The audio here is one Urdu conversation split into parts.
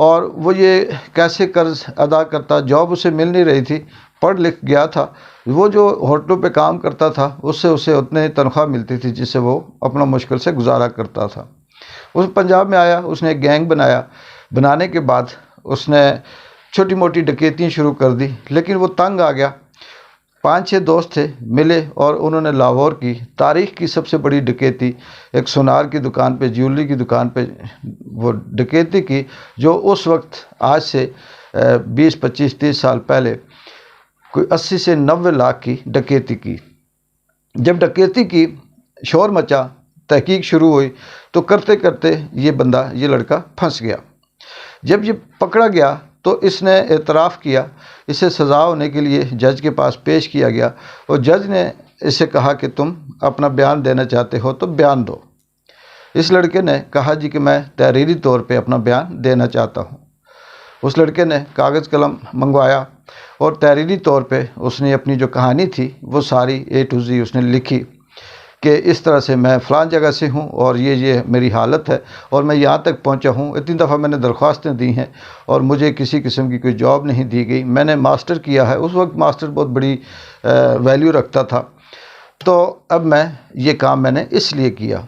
اور وہ یہ کیسے قرض ادا کرتا، جاب اسے مل نہیں رہی تھی، پڑھ لکھ گیا تھا، وہ جو ہوٹلوں پہ کام کرتا تھا اس سے اسے اتنے تنخواہ ملتی تھی جس سے وہ اپنا مشکل سے گزارا کرتا تھا۔ اس پنجاب میں آیا، اس نے ایک گینگ بنایا، بنانے کے بعد اس نے چھوٹی موٹی ڈکیتیاں شروع کر دی، لیکن وہ تنگ آ گیا۔ 5-6 دوست تھے، ملے اور انہوں نے لاہور کی تاریخ کی سب سے بڑی ڈکیتی، ایک سونار کی دکان پہ، جیولری کی دکان پہ وہ ڈکیتی کی، جو اس وقت آج سے 20-25-30 سال پہلے کوئی 80 سے 90 لاکھ کی ڈکیتی کی۔ جب ڈکیتی کی، شور مچا، تحقیق شروع ہوئی تو کرتے کرتے یہ لڑکا پھنس گیا۔ جب یہ پکڑا گیا تو اس نے اعتراف کیا، اسے سزا ہونے کے لیے جج کے پاس پیش کیا گیا اور جج نے اسے کہا کہ تم اپنا بیان دینا چاہتے ہو تو بیان دو۔ اس لڑکے نے کہا جی کہ میں تحریری طور پہ اپنا بیان دینا چاہتا ہوں۔ اس لڑکے نے کاغذ قلم منگوایا اور تحریری طور پہ اس نے اپنی جو کہانی تھی وہ ساری A to Z اس نے لکھی کہ اس طرح سے میں فلاں جگہ سے ہوں اور یہ میری حالت ہے اور میں یہاں تک پہنچا ہوں، اتنی دفعہ میں نے درخواستیں دی ہیں اور مجھے کسی قسم کی کوئی جاب نہیں دی گئی، میں نے ماسٹر کیا ہے، اس وقت ماسٹر بہت بڑی ویلیو رکھتا تھا، تو اب یہ کام میں نے اس لیے کیا۔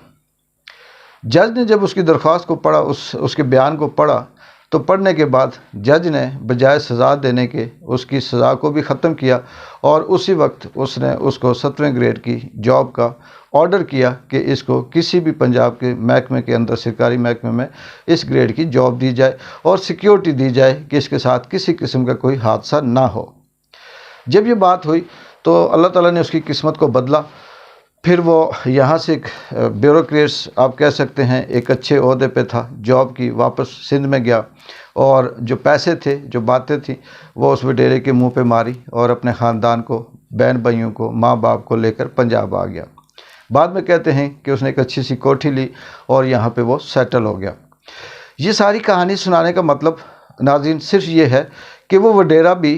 جج نے جب اس کی درخواست کو پڑھا، اس کے بیان کو پڑھا، تو پڑھنے کے بعد جج نے بجائے سزا دینے کے اس کی سزا کو بھی ختم کیا اور اسی وقت اس نے اس کو 7ویں گریڈ کی جاب کا آرڈر کیا کہ اس کو کسی بھی پنجاب کے محکمے کے اندر، سرکاری محکمے میں اس گریڈ کی جاب دی جائے اور سیکیورٹی دی جائے کہ اس کے ساتھ کسی قسم کا کوئی حادثہ نہ ہو۔ جب یہ بات ہوئی تو اللہ تعالیٰ نے اس کی قسمت کو بدلا، پھر وہ یہاں سے ایک بیوروکریٹس آپ کہہ سکتے ہیں، ایک اچھے عہدے پہ تھا، جاب کی، واپس سندھ میں گیا اور جو پیسے تھے، جو باتیں تھیں، وہ اس وڈیرے کے منہ پہ ماری اور اپنے خاندان کو، بہن بھائیوں کو، ماں باپ کو لے کر پنجاب آ گیا۔ بعد میں کہتے ہیں کہ اس نے ایک اچھی سی کوٹھی لی اور یہاں پہ وہ سیٹل ہو گیا۔ یہ ساری کہانی سنانے کا مطلب ناظرین صرف یہ ہے کہ وہ وڈیرا بھی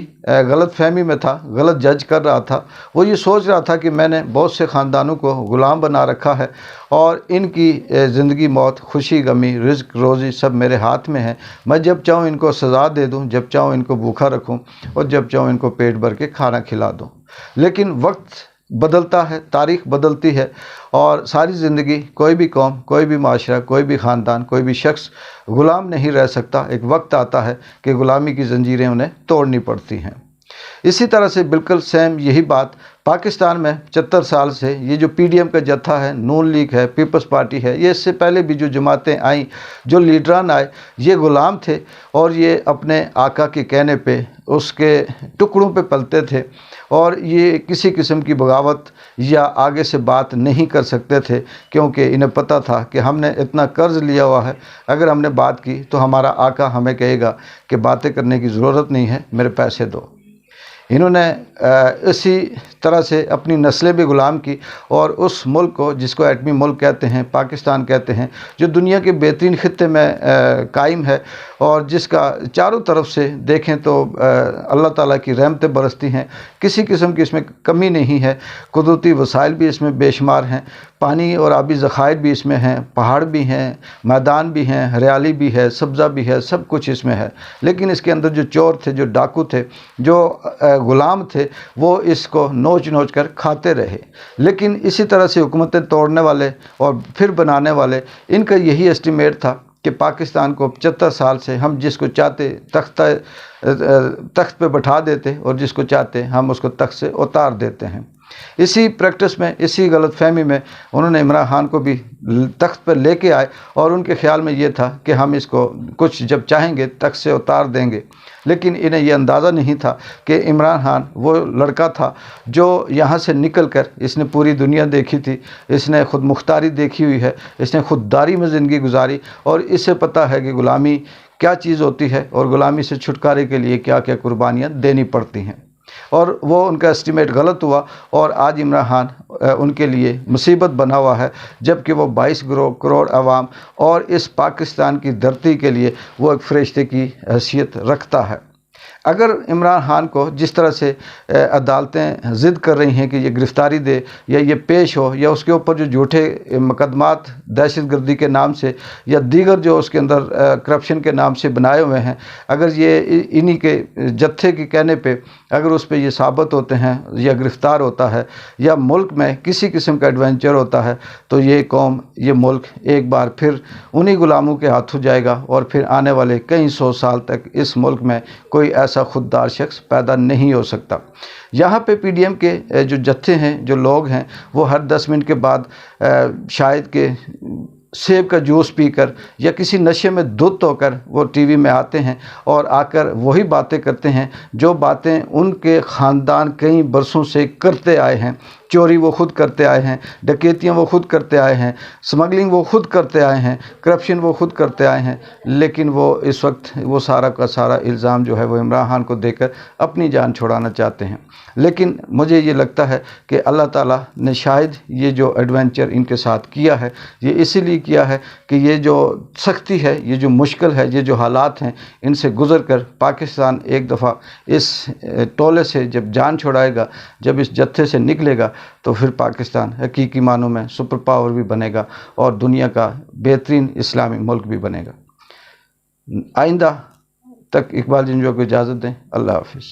غلط فہمی میں تھا، غلط جج کر رہا تھا۔ وہ یہ سوچ رہا تھا کہ میں نے بہت سے خاندانوں کو غلام بنا رکھا ہے اور ان کی زندگی موت، خوشی غمی، رزق روزی سب میرے ہاتھ میں ہے، میں جب چاہوں ان کو سزا دے دوں، جب چاہوں ان کو بھوکا رکھوں اور جب چاہوں ان کو پیٹ بھر کے کھانا کھلا دوں۔ لیکن وقت بدلتا ہے، تاریخ بدلتی ہے اور ساری زندگی کوئی بھی قوم، کوئی بھی معاشرہ، کوئی بھی خاندان، کوئی بھی شخص غلام نہیں رہ سکتا۔ ایک وقت آتا ہے کہ غلامی کی زنجیریں انہیں توڑنی پڑتی ہیں۔ اسی طرح سے بالکل سیم یہی بات پاکستان میں 75 سال سے یہ جو PDM کا جتھا ہے، نون لیگ ہے، پیپلز پارٹی ہے، یہ اس سے پہلے بھی جو جماعتیں آئیں، جو لیڈران آئے، یہ غلام تھے اور یہ اپنے آقا کے کہنے پہ اس کے ٹکڑوں پہ پلتے تھے اور یہ کسی قسم کی بغاوت یا آگے سے بات نہیں کر سکتے تھے، کیونکہ انہیں پتہ تھا کہ ہم نے اتنا قرض لیا ہوا ہے، اگر ہم نے بات کی تو ہمارا آقا ہمیں کہے گا کہ باتیں کرنے کی ضرورت نہیں ہے، میرے پیسے دو۔ انہوں نے اسی طرح سے اپنی نسلیں بھی غلام کی اور اس ملک کو، جس کو ایٹمی ملک کہتے ہیں، پاکستان کہتے ہیں، جو دنیا کے بہترین خطے میں قائم ہے اور جس کا چاروں طرف سے دیکھیں تو اللہ تعالیٰ کی رحمتیں برستی ہیں، کسی قسم کی اس میں کمی نہیں ہے، قدرتی وسائل بھی اس میں بے شمار ہیں، پانی اور آبی ذخائر بھی اس میں ہیں، پہاڑ بھی ہیں، میدان بھی ہیں، ہریالی بھی ہے، سبزہ بھی ہے، سب کچھ اس میں ہے۔ لیکن اس کے اندر جو چور تھے، جو ڈاکو تھے، جو غلام تھے، وہ اس کو نوچ نوچ کر کھاتے رہے۔ لیکن اسی طرح سے حکومتیں توڑنے والے اور پھر بنانے والے، ان کا یہی اسٹیمیٹ تھا کہ پاکستان کو 75 سال سے ہم جس کو چاہتے تخت پہ بٹھا دیتے اور جس کو چاہتے ہم اس کو تخت سے اتار دیتے ہیں۔ اسی پریکٹس میں، اسی غلط فہمی میں انہوں نے عمران خان کو بھی تخت پر لے کے آئے اور ان کے خیال میں یہ تھا کہ ہم اس کو کچھ جب چاہیں گے تخت سے اتار دیں گے۔ لیکن انہیں یہ اندازہ نہیں تھا کہ عمران خان وہ لڑکا تھا جو یہاں سے نکل کر، اس نے پوری دنیا دیکھی تھی، اس نے خود مختاری دیکھی ہوئی ہے، اس نے خودداری میں زندگی گزاری اور اسے پتہ ہے کہ غلامی کیا چیز ہوتی ہے اور غلامی سے چھٹکارے کے لیے کیا کیا قربانیاں دینی پڑتی ہیں۔ اور وہ ان کا اسٹیمیٹ غلط ہوا اور آج عمران خان ان کے لیے مصیبت بنا ہوا ہے، جبکہ وہ 22 کروڑ عوام اور اس پاکستان کی دھرتی کے لیے وہ ایک فرشتے کی حیثیت رکھتا ہے۔ اگر عمران خان کو جس طرح سے عدالتیں ضد کر رہی ہیں کہ یہ گرفتاری دے یا یہ پیش ہو، یا اس کے اوپر جو جھوٹے مقدمات دہشت گردی کے نام سے یا دیگر جو اس کے اندر کرپشن کے نام سے بنائے ہوئے ہیں، اگر یہ انہی کے جتھے کے کہنے پہ اگر اس پہ یہ ثابت ہوتے ہیں یا گرفتار ہوتا ہے یا ملک میں کسی قسم کا ایڈونچر ہوتا ہے، تو یہ قوم، یہ ملک ایک بار پھر انہی غلاموں کے ہاتھوں جائے گا، اور پھر آنے والے کئی سو سال تک اس ملک میں کوئی ایسا خوددار شخص پیدا نہیں ہو سکتا۔ یہاں پہ پی ڈی ایم کے جو جتھے ہیں، جو لوگ ہیں، وہ ہر 10 منٹ کے بعد شاید کہ سیب کا جوس پی کر یا کسی نشے میں دھت ہو کر وہ ٹی وی میں آتے ہیں اور آ کر وہی باتیں کرتے ہیں جو باتیں ان کے خاندان کئی برسوں سے کرتے آئے ہیں۔ چوری وہ خود کرتے آئے ہیں، ڈکیتیاں وہ خود کرتے آئے ہیں، سمگلنگ وہ خود کرتے آئے ہیں، کرپشن وہ خود کرتے آئے ہیں، لیکن وہ اس وقت وہ سارا کا سارا الزام جو ہے وہ عمران خان کو دے کر اپنی جان چھڑانا چاہتے ہیں۔ لیکن مجھے یہ لگتا ہے کہ اللہ تعالیٰ نے شاید یہ جو ایڈونچر ان کے ساتھ کیا ہے، یہ اسی لیے کیا ہے کہ یہ جو سختی ہے، یہ جو مشکل ہے، یہ جو حالات ہیں، ان سے گزر کر پاکستان ایک دفعہ اس ٹولے سے جب جان چھڑائے گا، جب اس جتھے سے نکلے گا، تو پھر پاکستان حقیقی معنوں میں سپر پاور بھی بنے گا اور دنیا کا بہترین اسلامی ملک بھی بنے گا۔ آئندہ تک اقبال جنجوع کو اجازت دیں۔ اللہ حافظ۔